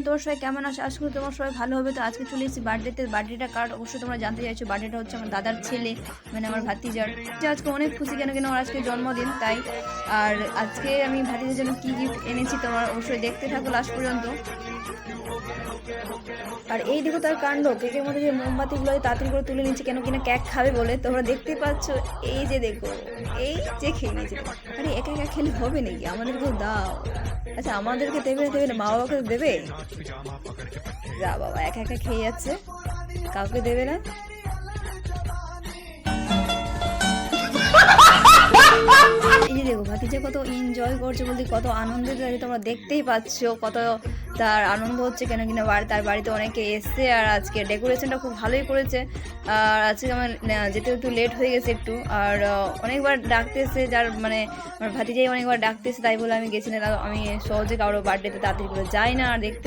তোমার সবাই কেমন আছো? আশা করি তোমার সবাই ভালো হবে। তো আজকে চলে এসেছি বার্থডেতে। বার্থডেটা কার অবশ্যই তোমরা জানতে চাইছো। বার্থডেটা হচ্ছে আমার দাদার ছেলে, মানে আমার ভাতিজার। যে আজকে অনেক খুশি, কেন ওর আজকে জন্মদিন তাই। আর আজকে আমি ভাতিজার জন্য কী গিফট এনেছি তোমার অবশ্যই দেখতে থাকো লাস্ট পর্যন্ত। আর এই দেখো তার কাণ্ড, কেকের মধ্যে যে মোমবাতিগুলো তাড়াতাড়ি করে তুলে নিচ্ছে কেন কিনা কেক খাবে বলে। তোমরা দেখতে পাচ্ছ, এই যে দেখো, এই যে খেয়ে নিয়েছে। আরে একা একা খেলে হবে নাকি, আমাদেরকেও দাও। আচ্ছা আমাদেরকে দেবে না, দেবে না, মা বাবাকে দেবে? যা বাবা, একা একা খেয়ে যাচ্ছে, কাউকে দেবে না। এই যে দেখো ভাতিজা কত এনজয় করছে, বলতে কত আনন্দে তোমরা দেখতেই পাচ্ছ কত তার আনন্দ হচ্ছে, কেন কিনা তার বাড়িতে অনেকে এসছে। আর আজকে ডেকোরেশনটা খুব ভালোই করেছে। আর আজকে আমার যেতে একটু লেট হয়ে গেছে একটু। আর অনেকবার ডাকতেছে, যার মানে আমার ভাতিজাই অনেকবার ডাকতেছে, তাই বলে আমি গেছি না। আমি সহজে কারো বার্থডেতে তাড়াতাড়ি করে যাই না। আর দেখতে